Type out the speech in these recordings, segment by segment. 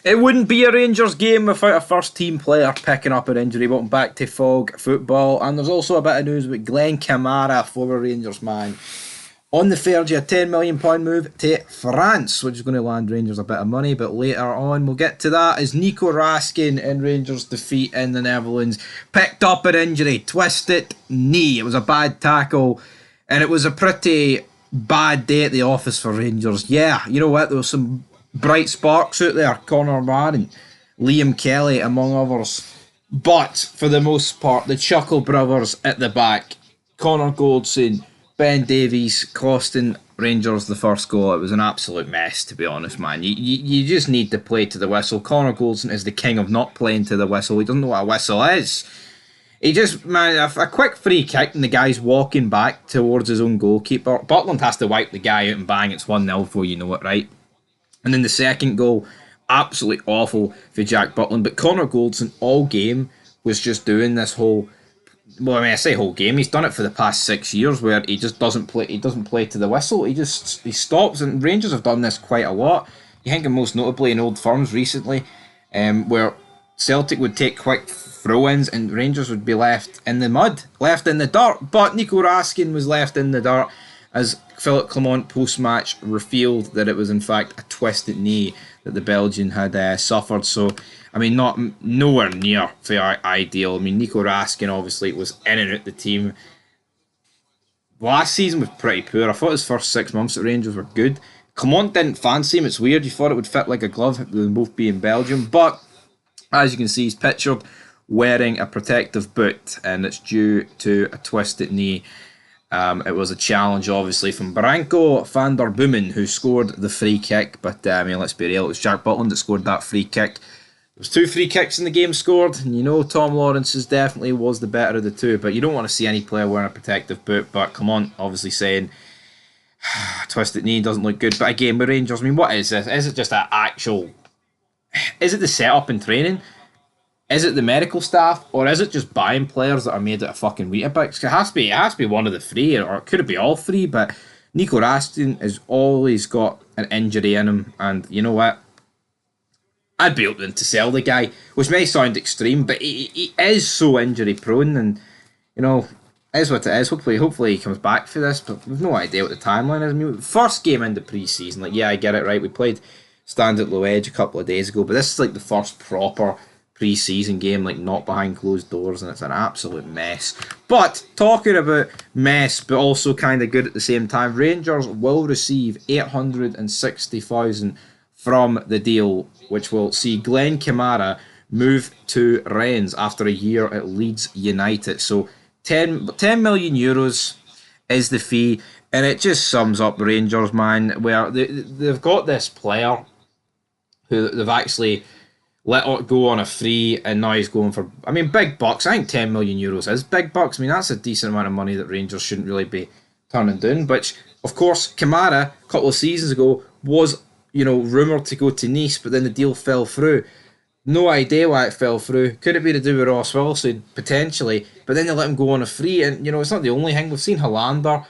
It wouldn't be a Rangers game without a first team player picking up an injury. Welcome back to Fog Football. And there's also a bit of news about Glen, Kamara, former Rangers man, on the verge of a £10 million move to France, which is going to land Rangers a bit of money. But later on, we'll get to that as Nico Raskin in Rangers' defeat in the Netherlands picked up an injury, twisted knee. It was a bad tackle, and it was a pretty bad day at the office for Rangers. Yeah, you know what? There was some bright sparks out there, Connor Mann and Liam Kelly among others, but for the most part the Chuckle brothers at the back, Connor Goldson, Ben Davies, costing Rangers the first goal. It was an absolute mess, to be honest, man. You just need to play to the whistle. Connor Goldson is the king of not playing to the whistle. He doesn't know what a whistle is. He just, man, a quick free kick and the guy's walking back towards his own goalkeeper. Butland has to wipe the guy out and bang, it's 1-0 before you know it, right? And then the second goal, absolutely awful for Jack Butland. But Connor Goldson all game was just doing this whole, well, I mean, I say whole game, he's done it for the past 6 years where he just doesn't play. He doesn't play to the whistle. He stops, and Rangers have done this quite a lot. You think of most notably in Old Firms recently, where Celtic would take quick throw-ins and Rangers would be left in the mud, left in the dirt. But Nico Raskin was left in the dirt as Philip Clement post-match revealed that it was in fact a twisted knee that the Belgian had suffered. So, I mean, nowhere near ideal. I mean, Nico Raskin obviously was in and out the team. Last season was pretty poor. I thought his first 6 months at Rangers were good. Clement didn't fancy him. It's weird. You thought it would fit like a glove with them both being Belgium. But, as you can see, he's pictured wearing a protective boot, and it's due to a twisted knee. It was a challenge, obviously, from Branko van der Boomen, who scored the free kick. But, I mean, let's be real, it was Jack Butland that scored that free kick. There was 2 free kicks in the game scored, and you know Tom Lawrence's definitely was the better of the two. But you don't want to see any player wearing a protective boot. But come on, obviously saying twisted knee doesn't look good. But again, with Rangers, I mean, what is this? Is it just an actual... Is it the setup and training? Is it the medical staff, or is it just buying players that are made out of fucking Weetabix? It has to be one of the three, or could it be all three? But Nico Raskin has always got an injury in him, and you know what? I'd be open to sell the guy, which may sound extreme, but he is so injury prone, and you know, it is what it is. Hopefully he comes back for this, but we've no idea what the timeline is. I mean, first game in the pre-season, like, yeah, I get it, right? We played Stand at Low Edge a couple of days ago, but this is like the first proper pre-season game, like not behind closed doors, and it's an absolute mess. But talking about mess, but also kind of good at the same time, Rangers will receive 860,000 from the deal, which will see Glen Kamara move to Rennes after a year at Leeds United. So 10 million euros is the fee, and it just sums up Rangers, man, where they've got this player who they've actually let it go on a free, and now he's going for, I mean, big bucks. I think 10 million euros is big bucks. I mean, that's a decent amount of money that Rangers shouldn't really be turning down. Which, of course, Kamara, a couple of seasons ago, was, you know, rumoured to go to Nice, but then the deal fell through. No idea why it fell through. Could it be to do with Ross Wilson? Potentially. But then they let him go on a free, and, you know, it's not the only thing. We've seen Hollander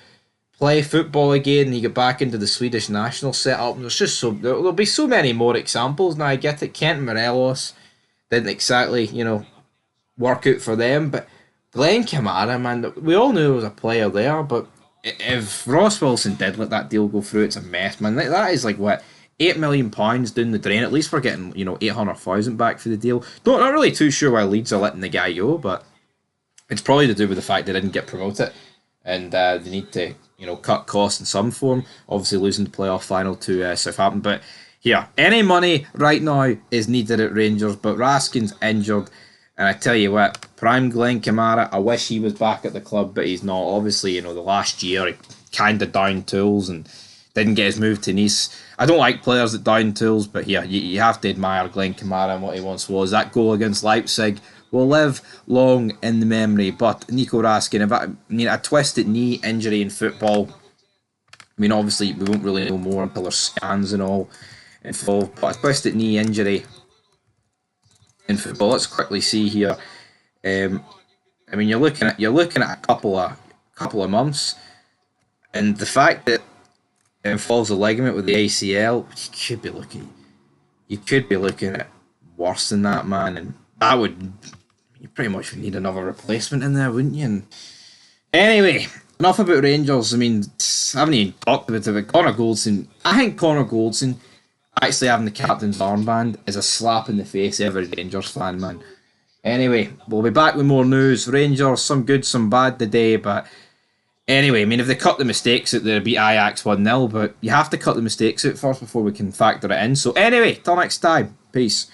play football again, and he got back into the Swedish national setup. There's just there'll be so many more examples. Now, I get it, Kent Morelos didn't exactly, you know, work out for them, but Glen Kamara, man, we all knew there was a player there, but if Ross Wilson did let that deal go through, it's a mess, man. That is like, what, £8 million down the drain. At least we're getting, you know, 800,000 back for the deal. Not really too sure why Leeds are letting the guy go, but it's probably to do with the fact they didn't get promoted, and they need to, you know, cut costs in some form. Obviously losing the playoff final to Southampton. But here, any money right now is needed at Rangers, but Raskin's injured. And I tell you what, prime Glen Kamara, I wish he was back at the club, but he's not. Obviously, you know, the last year he kind of down tools and didn't get his move to Nice. I don't like players that down tools, but here, you have to admire Glen Kamara and what he once was. That goal against Leipzig will live long in the memory. But Nico Raskin, a twisted knee injury in football, I mean, obviously we won't really know more until there's scans and all involved, but a twisted knee injury in football, let's quickly see here. I mean, you're looking at a couple of months, and the fact that it involves a ligament with the ACL, you could be looking you could be looking at worse than that, man. And that would, you pretty much would need another replacement in there, wouldn't you? And anyway, enough about Rangers. I mean, I haven't even talked about it, but Connor Goldson, I think Connor Goldson actually having the captain's armband is a slap in the face of every Rangers fan, man. Anyway, we'll be back with more news. Rangers, some good, some bad today, but anyway, I mean, if they cut the mistakes out, they'll beat Ajax 1-0, but you have to cut the mistakes out first before we can factor it in. So anyway, till next time. Peace.